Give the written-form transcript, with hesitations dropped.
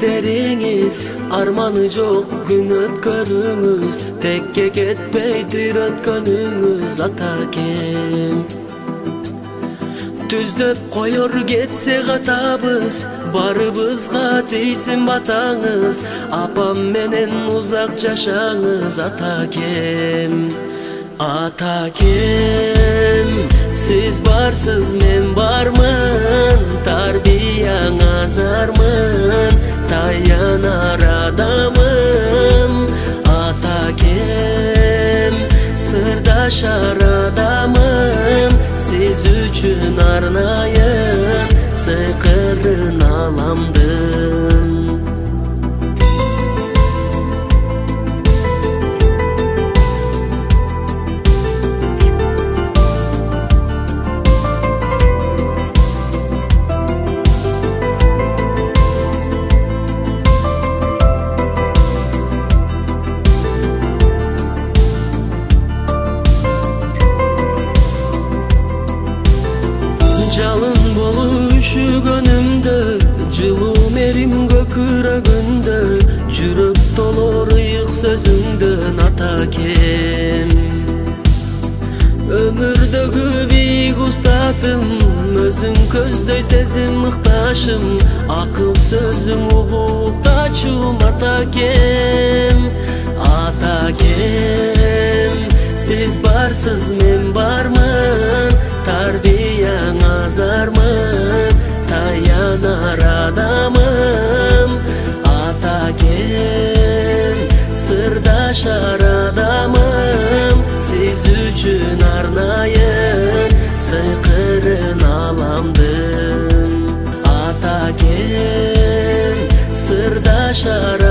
Тилектериңиз арманы жок күн өткөрүңүз, текке кетпей тир өткөнүңүз атакем. Түздөп коёр кетсе катабыз, барыбызга тийсин батаңыз, апам менен узак жашаңыз атакем. Атакем, сиз барсыз мен бармын, тарбияңа зармын, таянар адамым. Атакем, сырдашар адамым, сиз үчүн арнайын сыйкырын аламдым. Жалын болуп үшүгөнүмдө, жылуу мерим көкүрөгүндө, жүрөк толор ыйык сөзүңдөн атакем. Өмүрдөгү бийик устатым, өзүң көздөй сезим мыкташым, акыл сөзүң угуктачум атакем. Атакем, сиз барсыз мен бармын, тарбияңа зармын, таянар адамым. Атакем, сырдашар адамым, сиз үчүн арнайын сыйкырын аламдым. Атакем, сырдашар